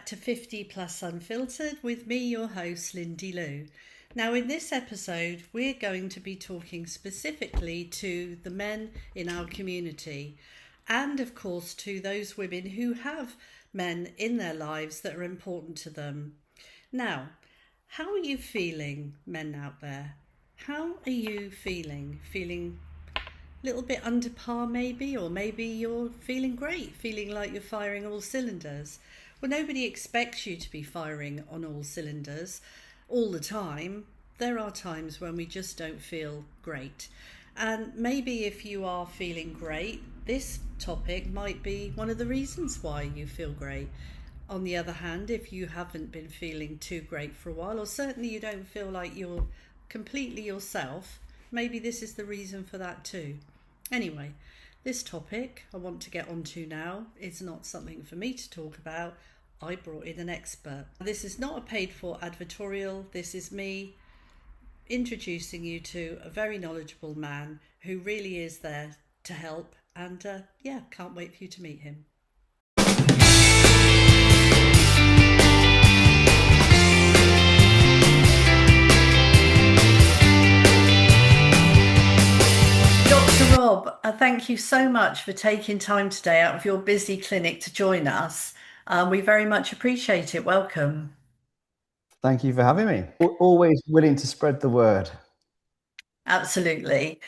back to 50 Plus Unfiltered with me, your host, Lindy Lou. Now, in this episode, we're going to be talking specifically to the men in our community and, of course, to those women who have men in their lives that are important to them. Now, how are you feeling, men out there? How are you feeling? Feeling a little bit under par maybe, or maybe you're feeling great, feeling like you're firing all cylinders. Well, nobody expects you to be firing on all cylinders all the time. There are times when we just don't feel great. And maybe if you are feeling great, this topic might be one of the reasons why you feel great. On the other hand, if you haven't been feeling too great for a while, or certainly you don't feel like you're completely yourself, maybe this is the reason for that too. Anyway, this topic I want to get onto now is not something for me to talk about. I brought in an expert. This is not a paid for advertorial. This is me introducing you to a very knowledgeable man who really is there to help. And can't wait for you to meet him. Dr. Rob, thank you so much for taking time today out of your busy clinic to join us. We very much appreciate it. Welcome. Thank you for having me. Always willing to spread the word. Absolutely.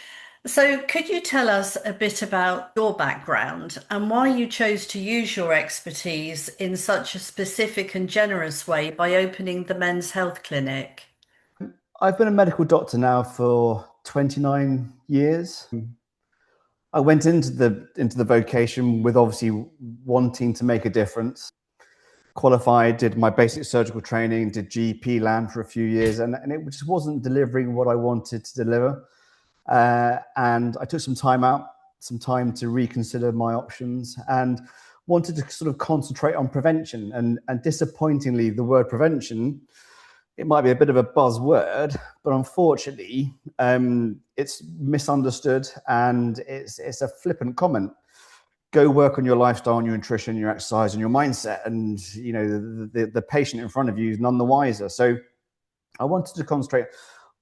So could you tell us a bit about your background and why you chose to use your expertise in such a specific and generous way by opening the Men's Health Clinic? I've been a medical doctor now for 29 years. I went into the vocation with obviously wanting to make a difference. Qualified, did my basic surgical training, did GP land for a few years, and it just wasn't delivering what I wanted to deliver. And I took some time to reconsider my options and wanted to sort of concentrate on prevention. And disappointingly, the word prevention, it might be a bit of a buzzword, but unfortunately, it's misunderstood and it's a flippant comment. Go work on your lifestyle and your nutrition, your exercise and your mindset. And, you know, the patient in front of you is none the wiser. So I wanted to concentrate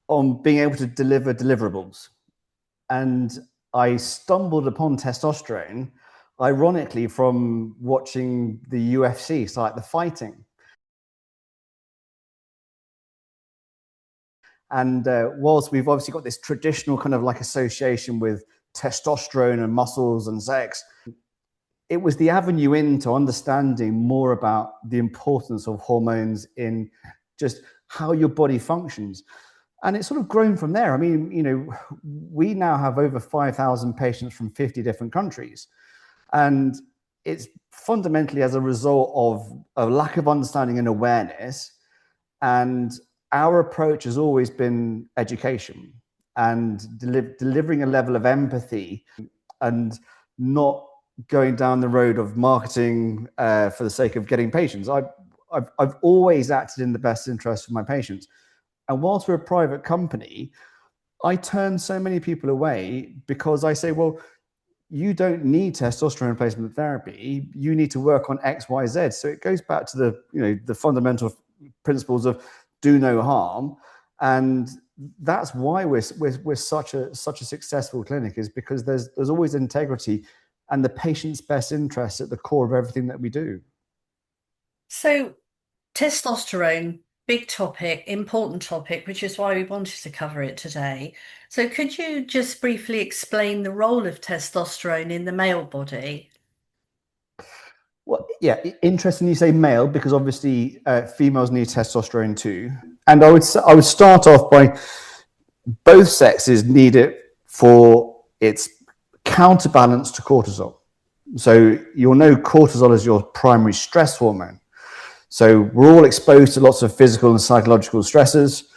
on being able to deliver deliverables. And I stumbled upon testosterone, ironically, from watching the UFC, so like the fighting. And whilst we've obviously got this traditional kind of like association with testosterone and muscles and sex, it was the avenue into understanding more about the importance of hormones in just how your body functions. And it's sort of grown from there. I mean, you know, we now have over 5,000 patients from 50 different countries. And it's fundamentally as a result of a lack of understanding and awareness. And our approach has always been education and delivering a level of empathy and not going down the road of marketing for the sake of getting patients. I've always acted in the best interest of my patients. And whilst we're a private company, I turn so many people away because I say, well, you don't need testosterone replacement therapy. You need to work on X, Y, Z. So it goes back to the fundamental principles of do no harm. And that's why we're such a successful clinic, is because there's always integrity and the patient's best interest at the core of everything that we do. So testosterone, big topic, important topic, which is why we wanted to cover it today. So could you just briefly explain the role of testosterone in the male body? Well, yeah, interesting you say male, because obviously females need testosterone too. And I would start off by both sexes need it for its counterbalance to cortisol. So you'll know cortisol is your primary stress hormone. So we're all exposed to lots of physical and psychological stresses,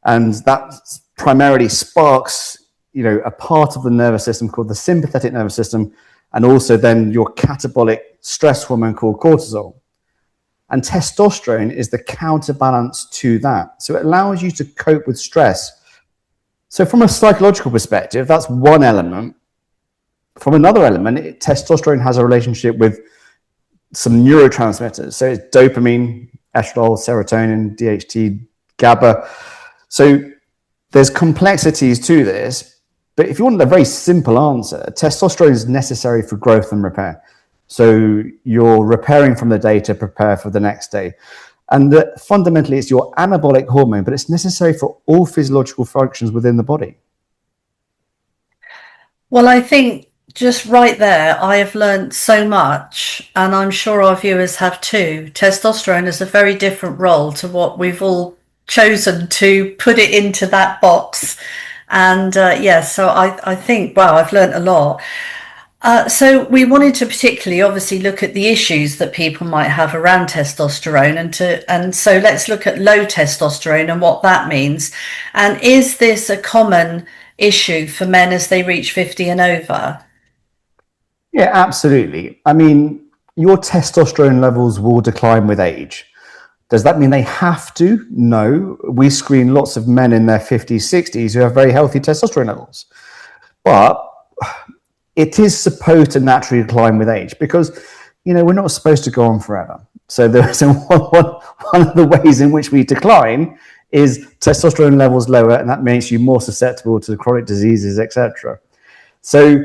and that primarily sparks, a part of the nervous system called the sympathetic nervous system, and also then your catabolic stress hormone called cortisol. And testosterone is the counterbalance to that. So it allows you to cope with stress. So from a psychological perspective, that's one element. From another element, testosterone has a relationship with some neurotransmitters. So it's dopamine, estradiol, serotonin, DHT, GABA. So there's complexities to this, but if you want a very simple answer, testosterone is necessary for growth and repair. So you're repairing from the day to prepare for the next day. And fundamentally, it's your anabolic hormone, but it's necessary for all physiological functions within the body. Well, I think just right there, I have learned so much, and I'm sure our viewers have too. Testosterone has a very different role to what we've all chosen to put it into that box. And so I think, wow, I've learned a lot. So we wanted to particularly obviously look at the issues that people might have around testosterone, and so let's look at low testosterone and what that means. And is this a common issue for men as they reach 50 and over? Yeah, absolutely. I mean, your testosterone levels will decline with age. Does that mean they have to? No. We screen lots of men in their 50s, 60s who have very healthy testosterone levels. But it is supposed to naturally decline with age because, we're not supposed to go on forever. So one of the ways in which we decline is testosterone levels lower, and that makes you more susceptible to chronic diseases, etc. So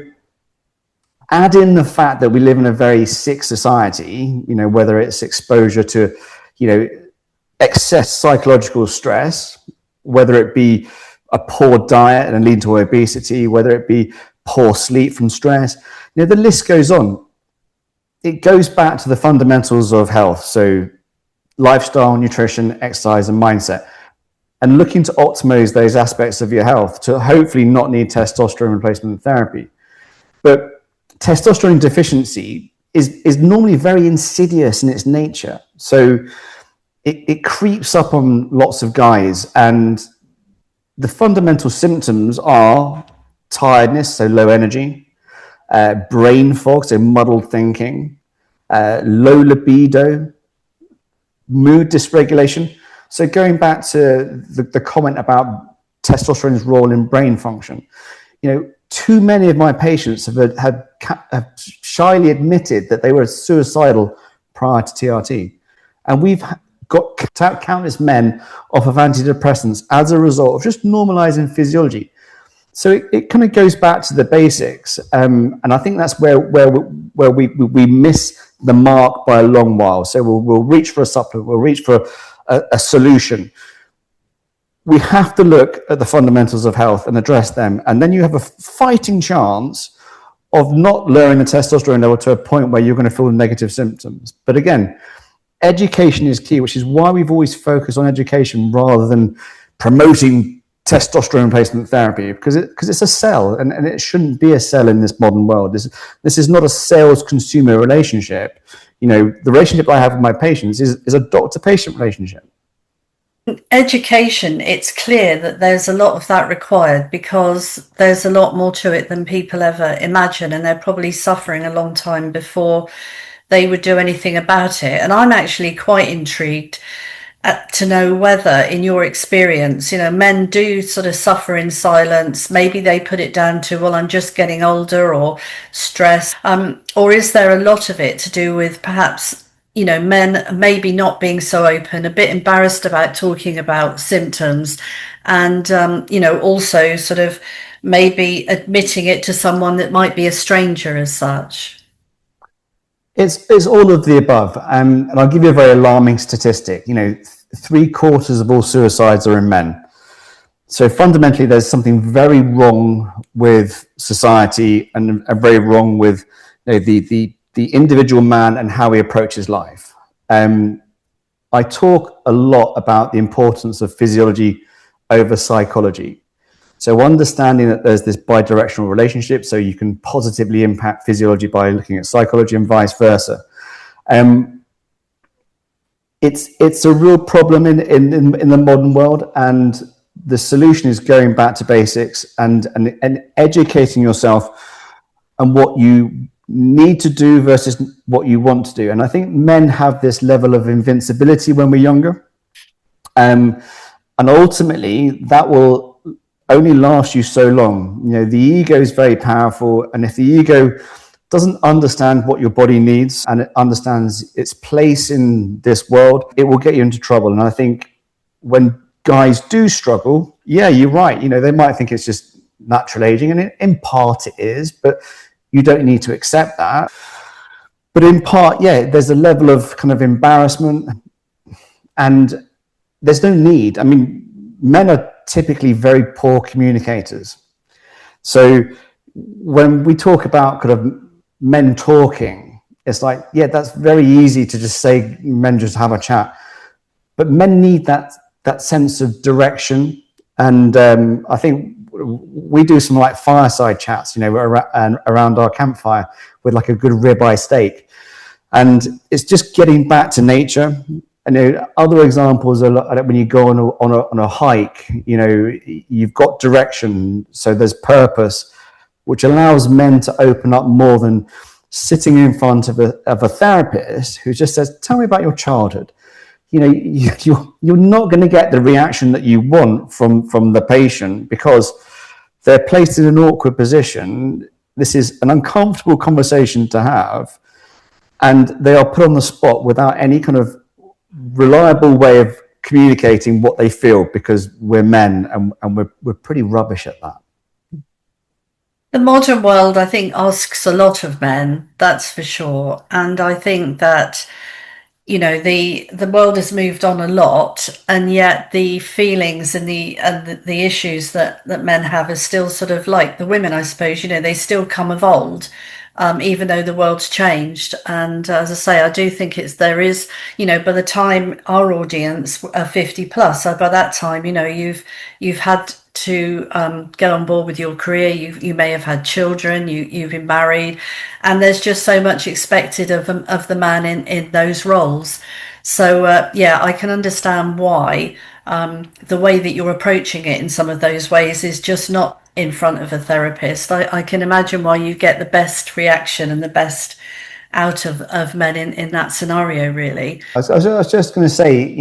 add in the fact that we live in a very sick society, whether it's exposure to, excess psychological stress, whether it be a poor diet and lead to obesity, whether it be poor sleep from stress, the list goes on. It goes back to the fundamentals of health. So lifestyle, nutrition, exercise, and mindset, and looking to optimize those aspects of your health to hopefully not need testosterone replacement therapy. But testosterone deficiency is normally very insidious in its nature. So it creeps up on lots of guys, and the fundamental symptoms are tiredness, so low energy, brain fog, so muddled thinking, low libido, mood dysregulation. So going back to the comment about testosterone's role in brain function, too many of my patients have shyly admitted that they were suicidal prior to TRT. And we've got countless men off of antidepressants as a result of just normalizing physiology. So it kind of goes back to the basics. And I think that's where we miss the mark by a long while. So we'll reach for a supplement, we'll reach for a solution. We have to look at the fundamentals of health and address them. And then you have a fighting chance of not lowering the testosterone level to a point where you're going to feel negative symptoms. But again, education is key, which is why we've always focused on education rather than promoting testosterone replacement therapy, because it's a sell, and it shouldn't be a sell in this modern world. This is not a sales-consumer relationship. The relationship I have with my patients is a doctor-patient relationship. Education, it's clear that there's a lot of that required because there's a lot more to it than people ever imagine, and they're probably suffering a long time before they would do anything about it. And I'm actually quite intrigued to know whether, in your experience, men do sort of suffer in silence. Maybe they put it down to, well, I'm just getting older, or stress, or is there a lot of it to do with perhaps men maybe not being so open, a bit embarrassed about talking about symptoms, and also sort of maybe admitting it to someone that might be a stranger as such? It's all of the above. And I'll give you a very alarming statistic. 3/4 of all suicides are in men. So fundamentally, there's something very wrong with society and very wrong with the individual man and how he approaches life. I talk a lot about the importance of physiology over psychology. So understanding that there's this bidirectional relationship, so you can positively impact physiology by looking at psychology and vice versa. It's a real problem in the modern world, and the solution is going back to basics and educating yourself on what you need to do versus what you want to do. And I think men have this level of invincibility when we're younger, and ultimately that will only last you so long. The ego is very powerful, and if the ego doesn't understand what your body needs and it understands its place in this world, it will get you into trouble. And I think when guys do struggle, yeah, you're right. They might think it's just natural aging, and in part it is, but you don't need to accept that. But in part, yeah, there's a level of kind of embarrassment, and there's no need. I mean, men are typically very poor communicators. So when we talk about kind of men talking, it's like, yeah, that's very easy to just say men just have a chat. But men need that sense of direction. And I think we do some like fireside chats, around our campfire with like a good ribeye steak. And it's just getting back to nature. And other examples are when you go on a hike, you've got direction, so there's purpose, which allows men to open up more than sitting in front of a therapist who just says, "Tell me about your childhood." You're not going to get the reaction that you want from the patient, because they're placed in an awkward position. This is an uncomfortable conversation to have, and they are put on the spot without any kind of reliable way of communicating what they feel, because we're men and we're pretty rubbish at that. The modern world, I think, asks a lot of men, that's for sure. And I think that the world has moved on a lot, and yet the feelings and the issues that men have are still sort of like the women, I suppose. They still come of old, even though the world's changed. And as I say, I do think there is, by the time our audience are 50 plus, so by that time, you've had to get on board with your career. You may have had children, you've been married, and there's just so much expected of the man in those roles. So yeah, I can understand why the way that you're approaching it in some of those ways is just not in front of a therapist. I can imagine why you get the best reaction and the best out of men in that scenario, really. I was just going to say,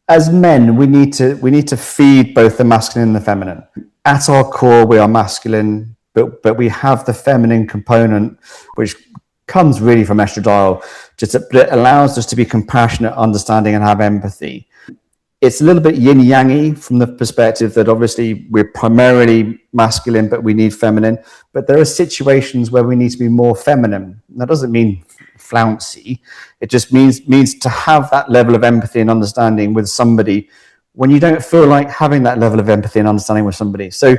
as men, we need to feed both the masculine and the feminine. At our core, we are masculine, but we have the feminine component, which comes really from estradiol. It allows us to be compassionate, understanding, and have empathy. It's a little bit yin-yangy from the perspective that obviously we're primarily masculine, but we need feminine. But there are situations where we need to be more feminine. That doesn't mean flouncy. It just means to have that level of empathy and understanding with somebody when you don't feel like having that level of empathy and understanding with somebody. So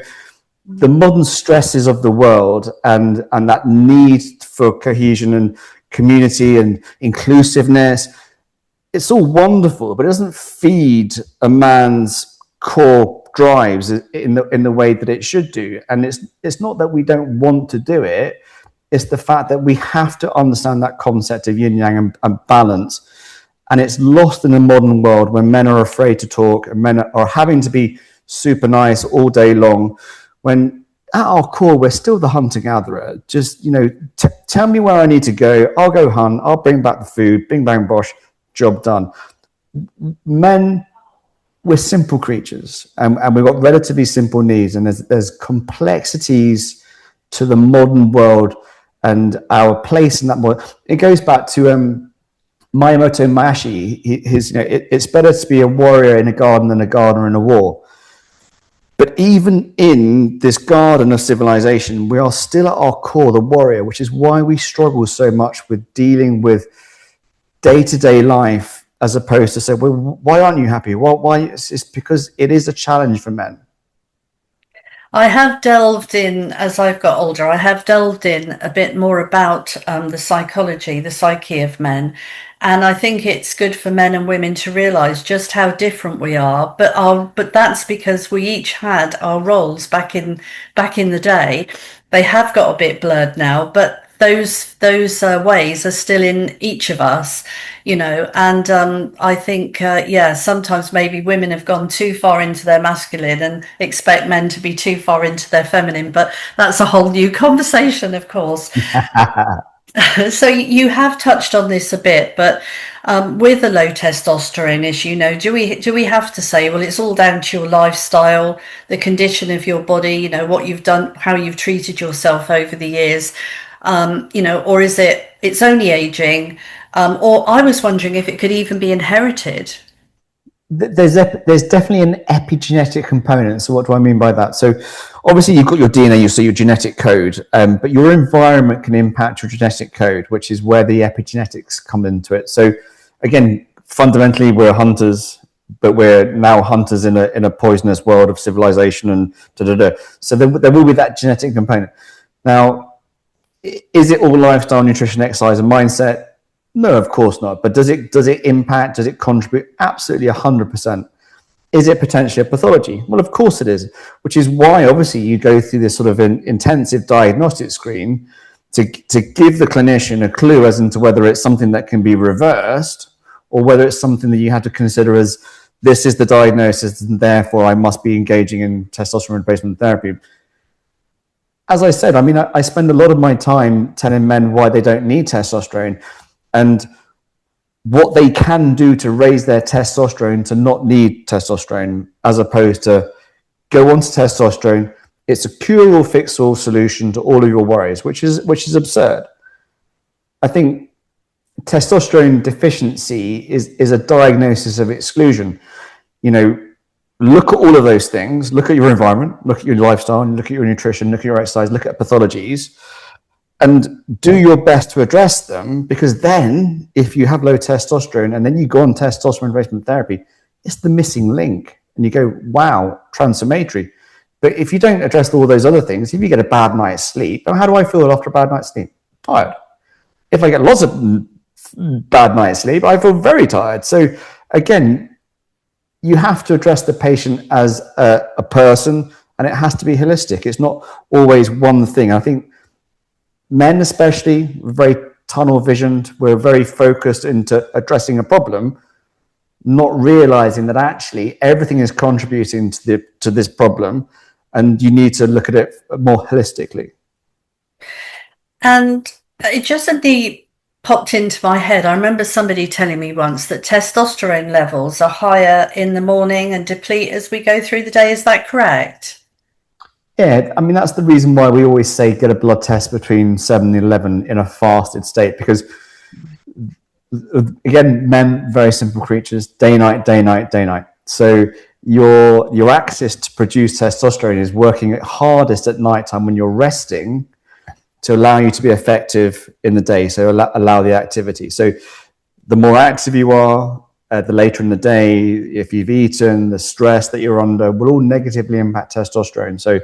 the modern stresses of the world and that need for cohesion and community and inclusiveness, it's all wonderful, but it doesn't feed a man's core drives in the way that it should do. And it's not that we don't want to do it. It's the fact that we have to understand that concept of yin yang and balance. And it's lost in a modern world when men are afraid to talk and men are having to be super nice all day long, when at our core, we're still the hunter-gatherer. Just, tell me where I need to go. I'll go hunt. I'll bring back the food. Bing, bang, bosh. Job done. Men, we're simple creatures, and we've got relatively simple needs, and there's complexities to the modern world and our place in that world. It goes back to Miyamoto Musashi. It's better to be a warrior in a garden than a gardener in a war. But even in this garden of civilization, we are still at our core the warrior, which is why we struggle so much with dealing with day-to-day life, as opposed to say, well, why aren't you happy? Well, why? It's because it is a challenge for men. I have delved in, as I've got older, I have delved in a bit more about the psychology, the psyche of men. And I think it's good for men and women to realise just how different we are. But that's because we each had our roles back in the day. They have got a bit blurred now, but those ways are still in each of us, and I think sometimes maybe women have gone too far into their masculine and expect men to be too far into their feminine, but that's a whole new conversation, of course. So you have touched on this a bit, but with a low testosterone issue, do we have to say, well, it's all down to your lifestyle, the condition of your body, what you've done, how you've treated yourself over the years, or is it's only aging, or I was wondering if it could even be inherited. There's definitely an epigenetic component. So what do I mean by that? So obviously you've got your DNA, so your genetic code, but your environment can impact your genetic code, which is where the epigenetics come into it. So again, fundamentally we're hunters, but we're now hunters in a poisonous world of civilization and da da da. So there will be that genetic component. Now, is it all lifestyle, nutrition, exercise, and mindset? No, of course not. But does it impact? Does it contribute? Absolutely, 100%. Is it potentially a pathology? Well, of course it is. Which is why, obviously, you go through this sort of intensive diagnostic screen to give the clinician a clue as to whether it's something that can be reversed or whether it's something that you have to consider as this is the diagnosis and therefore I must be engaging in testosterone replacement therapy. As I said, I mean, I spend a lot of my time telling men why they don't need testosterone and what they can do to raise their testosterone to not need testosterone, as opposed to go on to testosterone. It's a cure-all, fix-all solution to all of your worries, which is absurd. I think testosterone deficiency is a diagnosis of exclusion. Look at all of those things. Look at your environment, look at your lifestyle, look at your nutrition, look at your exercise, look at pathologies, and do your best to address them. Because then if you have low testosterone and then you go on testosterone replacement therapy, it's the missing link. And you go, wow, transformatory. But if you don't address all those other things, if you get a bad night's sleep, how do I feel after a bad night's sleep? Tired. If I get lots of bad night's sleep, I feel very tired. So again, you have to address the patient as a person, and it has to be holistic. It's not always one thing. I think men especially, very tunnel visioned. We're very focused into addressing a problem, not realizing that actually everything is contributing to this problem, and you need to look at it more holistically. And it just suddenly popped into my head. I remember somebody telling me once that testosterone levels are higher in the morning and deplete as we go through the day. Is that correct? Yeah, I mean, that's the reason why we always say get a blood test between 7 and 11 in a fasted state, because again, men, very simple creatures, day, night, day, night, day, night. So your axis to produce testosterone is working hardest at nighttime when you're resting to allow you to be effective in the day. So allow the activity. So the more active you are, the later in the day, if you've eaten, the stress that you're under will all negatively impact testosterone. So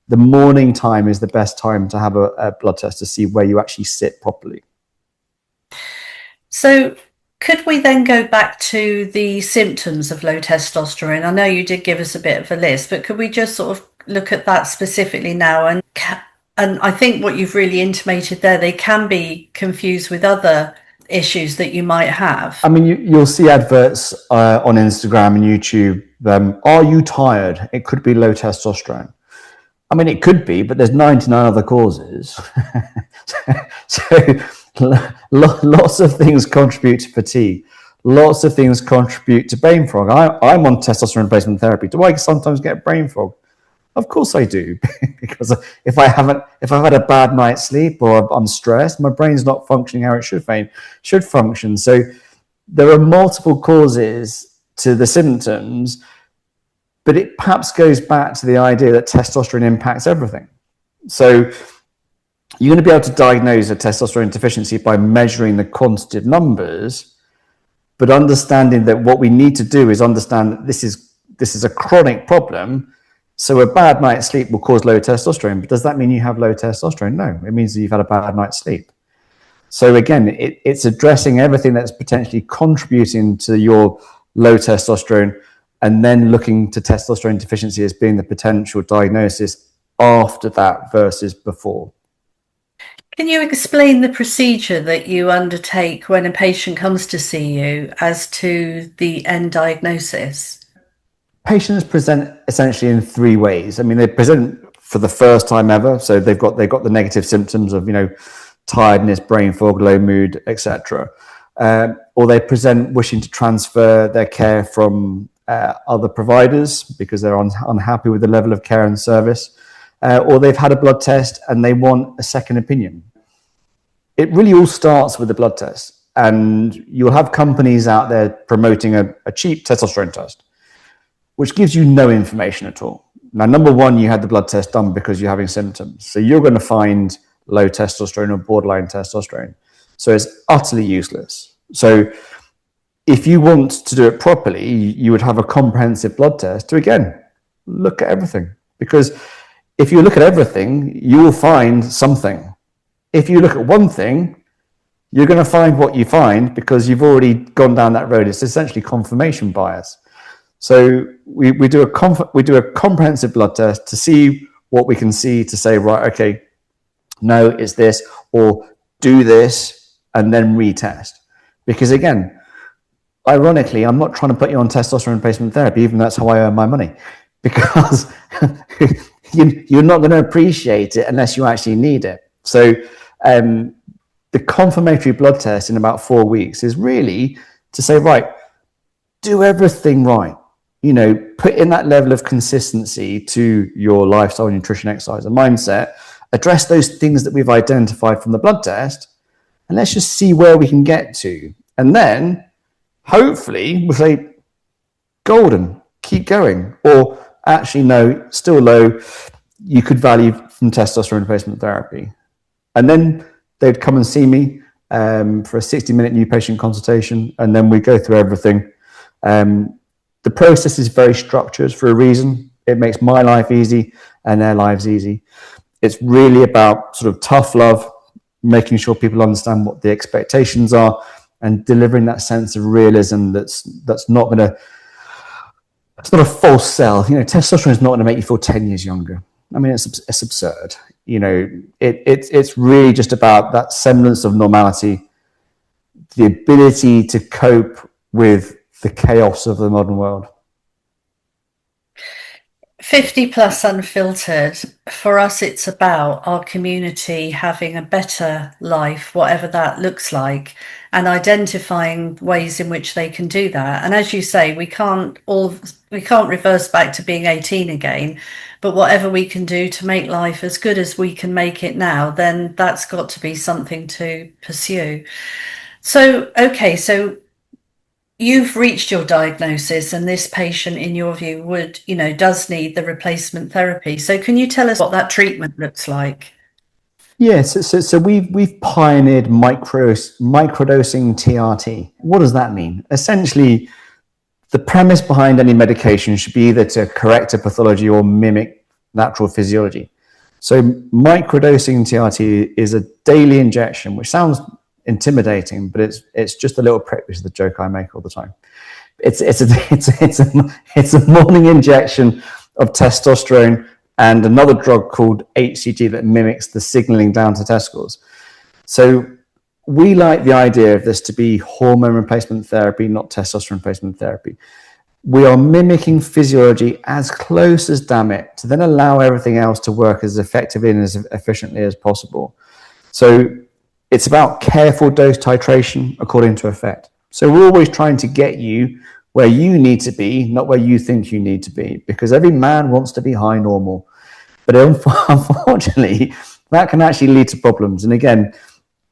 the morning time is the best time to have a blood test to see where you actually sit properly. So, could we then go back to the symptoms of low testosterone? I know you did give us a bit of a list, but could we just sort of look at that specifically now? And I think what you've really intimated there, they can be confused with other issues that you might have. I mean, you'll see adverts on Instagram and YouTube. Are you tired? It could be low testosterone. I mean, it could be, but there's 99 other causes. So lots of things contribute to fatigue. Lots of things contribute to brain fog. I'm on testosterone replacement therapy. Do I sometimes get brain fog? Of course I do, because if I've had a bad night's sleep or I'm stressed, my brain's not functioning how it should function. So there are multiple causes to the symptoms, but it perhaps goes back to the idea that testosterone impacts everything. So you're going to be able to diagnose a testosterone deficiency by measuring the quantitative numbers, but understanding that what we need to do is understand that this is a chronic problem. So a bad night's sleep will cause low testosterone, but does that mean you have low testosterone? No, it means that you've had a bad night's sleep. So again, it's addressing everything that's potentially contributing to your low testosterone, and then looking to testosterone deficiency as being the potential diagnosis after that versus before. Can you explain the procedure that you undertake when a patient comes to see you as to the end diagnosis? Patients present essentially in three ways. I mean, they present for the first time ever, so they've got the negative symptoms of tiredness, brain fog, low mood, etc. Or they present wishing to transfer their care from other providers because they're unhappy with the level of care and service, or they've had a blood test and they want a second opinion. It really all starts with the blood test, and you'll have companies out there promoting a cheap testosterone test, which gives you no information at all. Now, number one, you had the blood test done because you're having symptoms. So you're going to find low testosterone or borderline testosterone. So it's utterly useless. So if you want to do it properly, you would have a comprehensive blood test to, again, look at everything. Because if you look at everything, you will find something. If you look at one thing, you're going to find what you find because you've already gone down that road. It's essentially confirmation bias. So we do a comprehensive blood test to see what we can see, to say, right, okay, no, it's this, or do this and then retest. Because again, ironically, I'm not trying to put you on testosterone replacement therapy, even though that's how I earn my money, because you're not going to appreciate it unless you actually need it. So the confirmatory blood test in about 4 weeks is really to say, right, do everything right. Put in that level of consistency to your lifestyle, nutrition, exercise, and mindset. Address those things that we've identified from the blood test, and let's just see where we can get to. And then, hopefully, we'll say, golden, keep going. Or actually, no, still low, you could value from testosterone replacement therapy. And then they'd come and see me for a 60-minute new patient consultation, and then we go through everything. The process is very structured for a reason. It makes my life easy and their lives easy. It's really about sort of tough love, making sure people understand what the expectations are, and delivering that sense of realism that's not going to, it's not a false sell. Testosterone is not going to make you feel 10 years younger. I mean, it's absurd. It's really just about that semblance of normality, the ability to cope with the chaos of the modern world. 50 plus unfiltered, for us it's about our community having a better life, whatever that looks like, and identifying ways in which they can do that. And as you say, we can't reverse back to being 18 again, but whatever we can do to make life as good as we can make it now, then that's got to be something to pursue. So you've reached your diagnosis, and this patient, in your view, does need the replacement therapy. So can you tell us what that treatment looks like? Yes, so we've pioneered microdosing TRT. What does that mean? Essentially, the premise behind any medication should be either to correct a pathology or mimic natural physiology. So microdosing TRT is a daily injection, which sounds intimidating, but it's just a little prick, which is the joke I make all the time. It's a morning injection of testosterone and another drug called HCG that mimics the signaling down to testicles. So we like the idea of this to be hormone replacement therapy, not testosterone replacement therapy. We are mimicking physiology as close as damn it to then allow everything else to work as effectively and as efficiently as possible. So it's about careful dose titration according to effect. So we're always trying to get you where you need to be, not where you think you need to be, because every man wants to be high normal. But unfortunately, that can actually lead to problems. And again,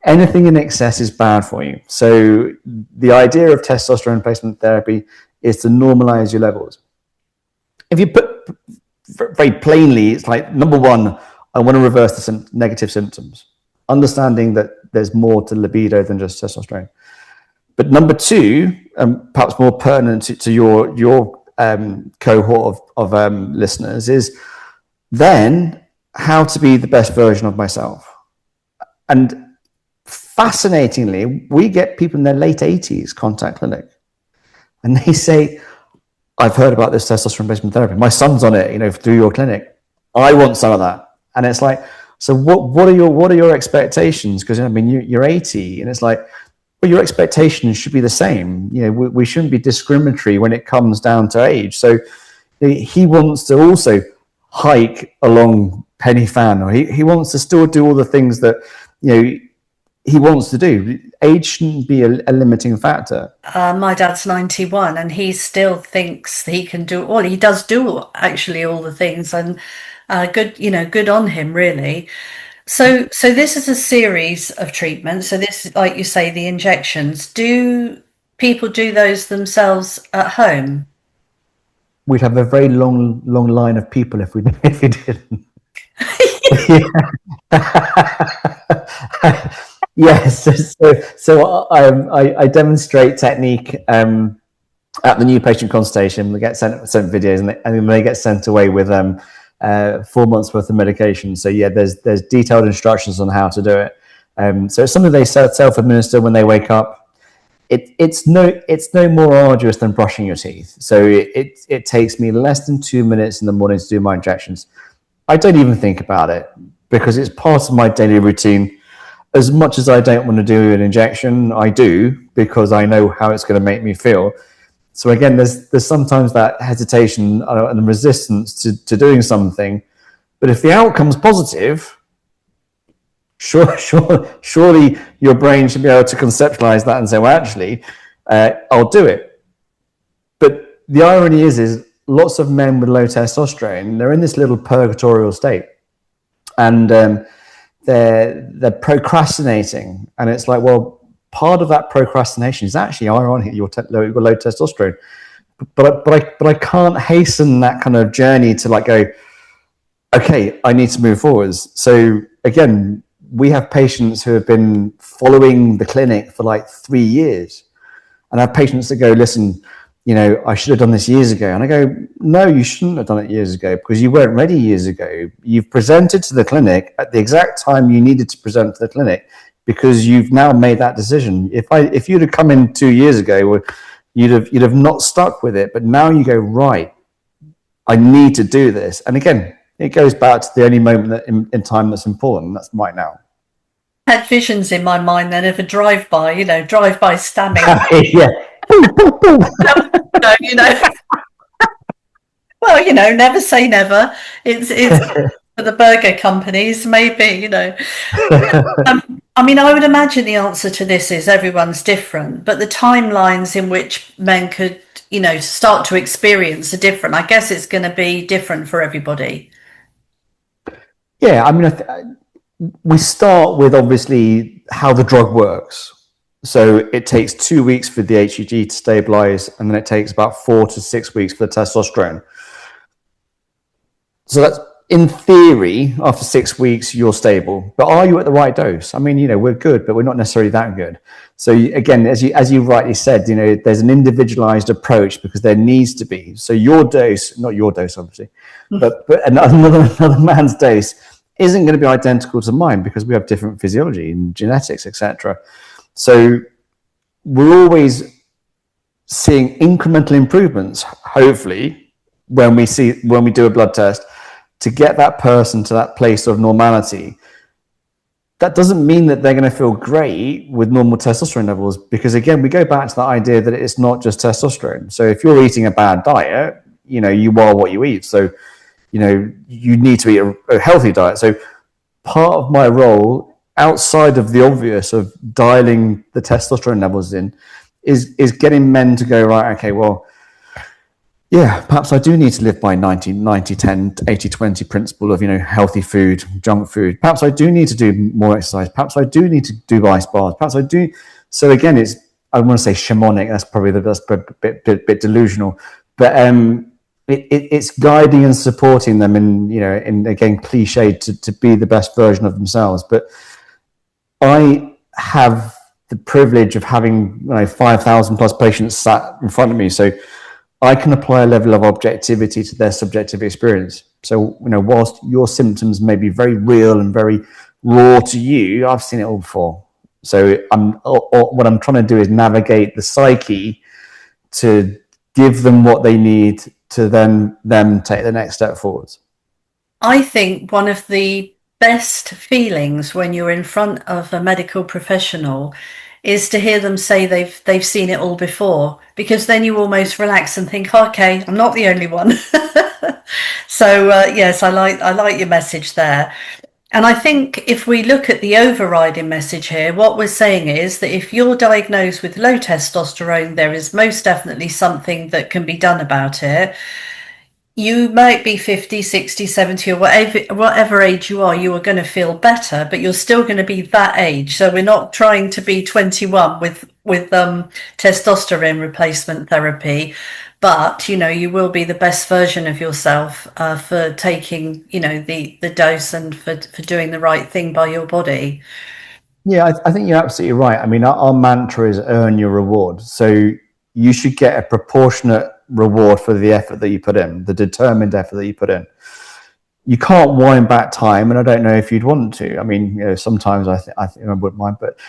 anything in excess is bad for you. So the idea of testosterone replacement therapy is to normalize your levels. If you put very plainly, it's like, number one, I want to reverse the negative symptoms, understanding that there's more to libido than just testosterone. But number two, perhaps more pertinent to your cohort of listeners, is then how to be the best version of myself. And fascinatingly, we get people in their late 80s contact clinic, and they say, I've heard about this testosterone replacement therapy. My son's on it, through your clinic. I want some of that. And it's like, so what are your expectations? Because you're 80, and it's like, well, your expectations should be the same. We shouldn't be discriminatory when it comes down to age. So he wants to also hike along Penny Fan, or he wants to still do all the things that he wants to do. Age shouldn't be a limiting factor. My dad's 91 and he still thinks he can do all. He does do actually all the things, and good, good on him, really. So this is a series of treatments. So this, like you say, the injections. Do people do those themselves at home? We'd have a very long line of people if we didn't. Yes. So I demonstrate technique at the new patient consultation. We get sent videos, and then they get sent away with 4 months worth of medication. So yeah, there's detailed instructions on how to do it. So it's something they self-administer when they wake up. It's no more arduous than brushing your teeth. So it takes me less than 2 minutes in the morning to do my injections. I don't even think about it because it's part of my daily routine. As much as I don't want to do an injection, I do because I know how it's going to make me feel. So again, there's sometimes that hesitation and resistance to doing something. But if the outcome's positive, surely your brain should be able to conceptualize that and say, well, actually, I'll do it. But the irony is lots of men with low testosterone, they're in this little purgatorial state, and they're procrastinating. And it's like, well, part of that procrastination is actually ironic. You've got low testosterone, but I can't hasten that kind of journey to like go, okay, I need to move forwards. So again, we have patients who have been following the clinic for like 3 years, and I have patients that go, listen, I should have done this years ago. And I go, no, you shouldn't have done it years ago because you weren't ready years ago. You've presented to the clinic at the exact time you needed to present to the clinic because you've now made that decision. If you'd have come in 2 years ago, you'd have not stuck with it. But now you go, right, I need to do this. And again, it goes back to the only moment that in time that's important. That's right now. I had visions in my mind then of a drive-by, drive-by stabbing. Yeah. you know, well, never say never. It's for the burger companies, maybe, I mean, I would imagine the answer to this is everyone's different, but the timelines in which men could, start to experience are different. I guess it's going to be different for everybody. Yeah, I mean, we start with obviously how the drug works. So it takes 2 weeks for the HCG to stabilize, and then it takes about 4 to 6 weeks for the testosterone. So that's, in theory, after 6 weeks, you're stable. But are you at the right dose? I mean, we're good, but we're not necessarily that good. So again, as you rightly said, there's an individualized approach because there needs to be. So your dose, not your dose, obviously, but another man's dose isn't going to be identical to mine because we have different physiology and genetics, etc. So we're always seeing incremental improvements, hopefully, when we do a blood test to get that person to that place of normality. That doesn't mean that they're going to feel great with normal testosterone levels because, again, we go back to the idea that it's not just testosterone. So if you're eating a bad diet, you are what you eat. So, you need to eat a healthy diet. So part of my role, outside of the obvious of dialing the testosterone levels in, is getting men to go, right, okay, well, yeah, perhaps I do need to live by 90-10, 80-20 principle of, healthy food, junk food. Perhaps I do need to do more exercise. Perhaps I do need to do ice baths. Perhaps I do. So again, I want to say shamanic. That's probably a bit delusional, but it's guiding and supporting them in again, cliched to be the best version of themselves. But I have the privilege of having 5,000 plus patients sat in front of me. So I can apply a level of objectivity to their subjective experience. So, whilst your symptoms may be very real and very raw to you, I've seen it all before. So what I'm trying to do is navigate the psyche to give them what they need to then them take the next step forwards. I think one of the best feelings when you're in front of a medical professional is to hear them say they've seen it all before, because then you almost relax and think, okay, I'm not the only one. So yes, I like your message there. And I think if we look at the overriding message here, what we're saying is that if you're diagnosed with low testosterone, there is most definitely something that can be done about it. You might be 50, 60, 70, or whatever age you are going to feel better, but you're still going to be that age. So we're not trying to be 21 with testosterone replacement therapy, but you will be the best version of yourself for taking the dose and for doing the right thing by your body. Yeah, I think you're absolutely right. I mean, our mantra is earn your reward. So you should get a proportionate reward for the effort that you put in, the determined effort that you put in. You can't wind back time, and I don't know if you'd want to. I mean, sometimes I think I wouldn't mind, but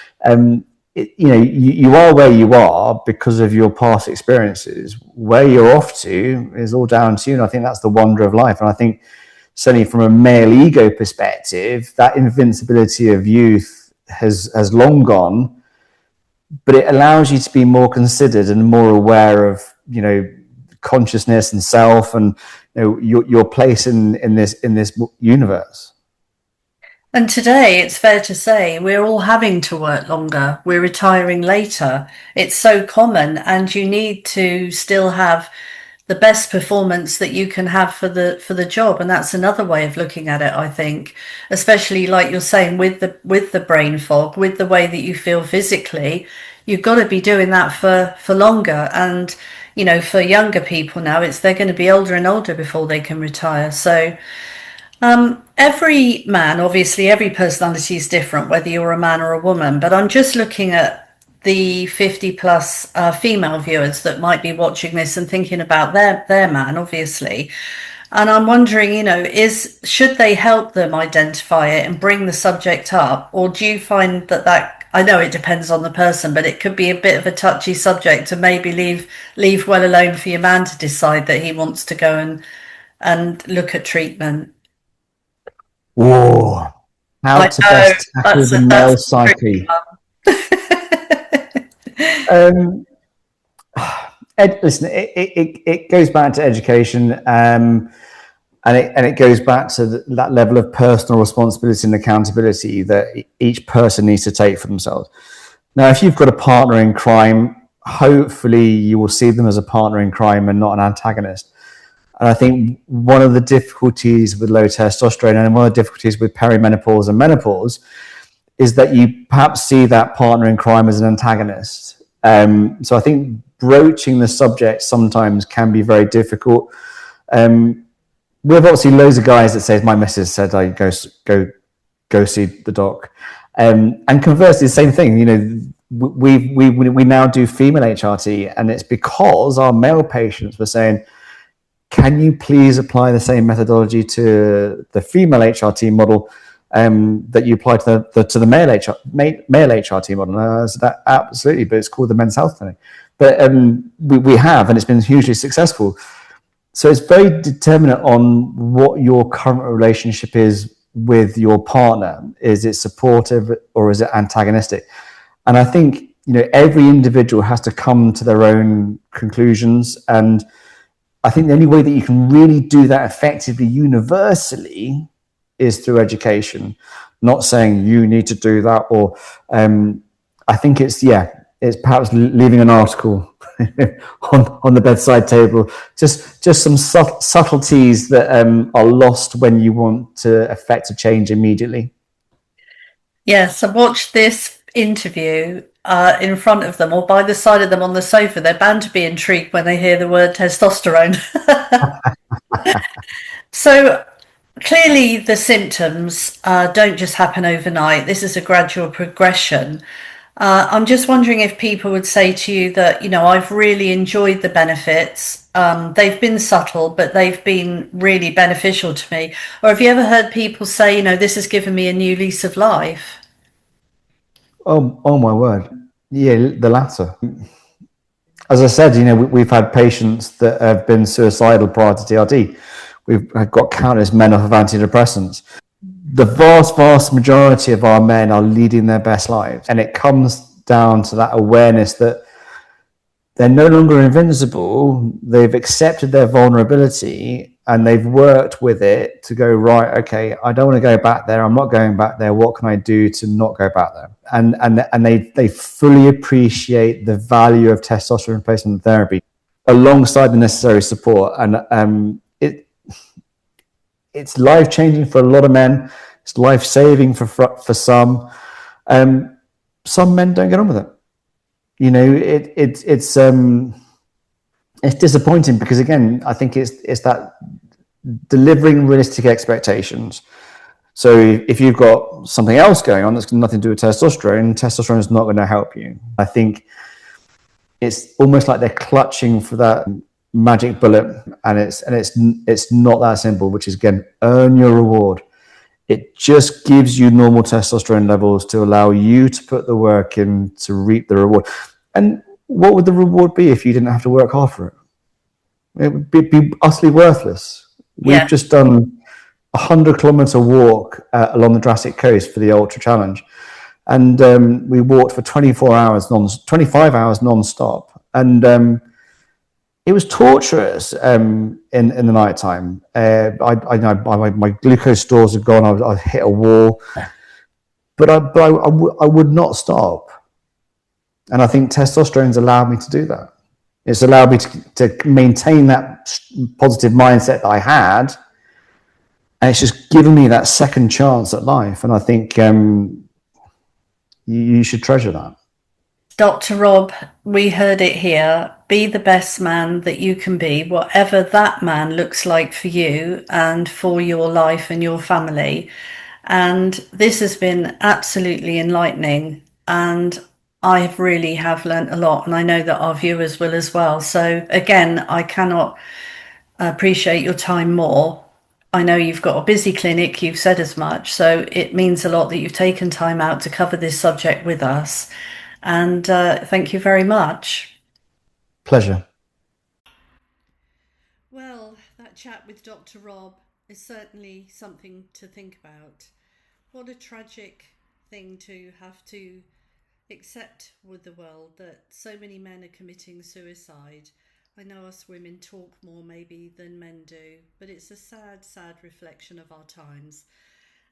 you are where you are because of your past experiences. Where you're off to is all down to you, and I think that's the wonder of life. And I think certainly from a male ego perspective, that invincibility of youth has long gone, but it allows you to be more considered and more aware of consciousness and self and your place in this universe. And today, it's fair to say we're all having to work longer. We're retiring later. It's so common, and you need to still have the best performance that you can have for the job. And that's another way of looking at it, I think, especially like you're saying with the brain fog, with the way that you feel physically. You've got to be doing that for longer. And for younger people now, they're going to be older and older before they can retire. So every man, obviously, every personality is different, whether you're a man or a woman. But I'm just looking at the 50 plus female viewers that might be watching this and thinking about their man, obviously. And I'm wondering, should they help them identify it and bring the subject up? Or do you find that I know it depends on the person, but it could be a bit of a touchy subject to maybe leave well alone for your man to decide that he wants to go and look at treatment? Whoa. How I to know best tackle the male psyche. Listen, it goes back to education, and it goes back to that level of personal responsibility and accountability that each person needs to take for themselves. Now, if you've got a partner in crime, hopefully you will see them as a partner in crime and not an antagonist. And I think one of the difficulties with low testosterone and one of the difficulties with perimenopause and menopause is that you perhaps see that partner in crime as an antagonist. So I think broaching the subject sometimes can be very difficult. We have obviously loads of guys that say, my missus said I go see the doc. And conversely, the same thing, we now do female HRT, and it's because our male patients were saying, can you please apply the same methodology to the female HRT model that you apply to the male HRT model? And I said, absolutely, but it's called the Men's Health Clinic. But we have, and it's been hugely successful. So it's very determinant on what your current relationship is with your partner. Is it supportive or is it antagonistic? And I think every individual has to come to their own conclusions, and I think the only way that you can really do that effectively universally is through education. Not saying you need to do that, or I think it's perhaps leaving an article on the bedside table. Just some subtleties that are lost when you want to effect a change immediately. Yeah, so watch this interview in front of them or by the side of them on the sofa. They're bound to be intrigued when they hear the word testosterone. So clearly the symptoms don't just happen overnight. This is a gradual progression. I'm just wondering if people would say to you that, I've really enjoyed the benefits. They've been subtle, but they've been really beneficial to me. Or have you ever heard people say, this has given me a new lease of life? Oh my word. Yeah, the latter. As I said, we've had patients that have been suicidal prior to TRT. We've got countless men off of antidepressants. The vast majority of our men are leading their best lives. And it comes down to that awareness that they're no longer invincible. They've accepted their vulnerability, and they've worked with it to go, right, okay, I don't want to go back there. I'm not going back there. What can I do to not go back there? And they fully appreciate the value of testosterone replacement therapy alongside the necessary support. And it's life changing for a lot of men. It's life saving for some. Some men don't get on with it. You know, it's disappointing because, again, I think it's that delivering realistic expectations. So if you've got something else going on that's got nothing to do with testosterone is not going to help you. I think it's almost like they're clutching for that magic bullet, and it's not that simple. Which is, again, earn your reward. It just gives you normal testosterone levels to allow you to put the work in to reap the reward. And what would the reward be if you didn't have to work hard for it? It would be utterly worthless. Yeah. We've just done a 100-kilometer walk along the Jurassic Coast for the Ultra Challenge, and we walked for 25 hours non-stop, and it was torturous in the nighttime. My glucose stores had gone. I hit a wall, but I would not stop. And I think testosterone's allowed me to do that. It's allowed me to maintain that positive mindset that I had, and it's just given me that second chance at life. And I think you should treasure that. Dr. Rob, we heard it here. Be the best man that you can be, whatever that man looks like for you and for your life and your family. And this has been absolutely enlightening. And I really have learnt a lot. And I know that our viewers will as well. So again, I cannot appreciate your time more. I know you've got a busy clinic, you've said as much, so it means a lot that you've taken time out to cover this subject with us. And thank you very much. Pleasure. Well, that chat with Dr. Rob is certainly something to think about. What a tragic thing to have to accept with the world, that so many men are committing suicide. I know us women talk more maybe than men do, but it's a sad, sad reflection of our times.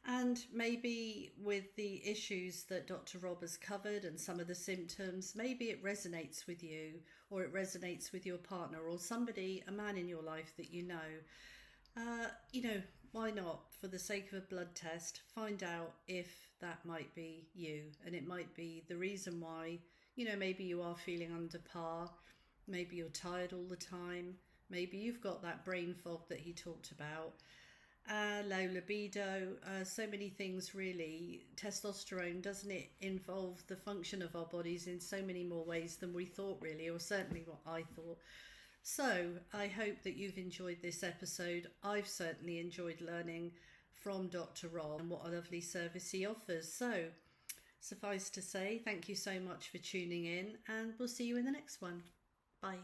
And maybe with the issues that Dr. Rob has covered and some of the symptoms, maybe it resonates with you, or it resonates with your partner or somebody, a man in your life that you know. Why not, for the sake of a blood test, find out if that might be you, and it might be the reason why, maybe you are feeling under par, maybe you're tired all the time, maybe you've got that brain fog that he talked about, low libido, so many things really. Testosterone, doesn't it involve the function of our bodies in so many more ways than we thought really, or certainly what I thought. So I hope that you've enjoyed this episode. I've certainly enjoyed learning from Dr. Rob and what a lovely service he offers. So suffice to say, thank you so much for tuning in, and we'll see you in the next one. Bye.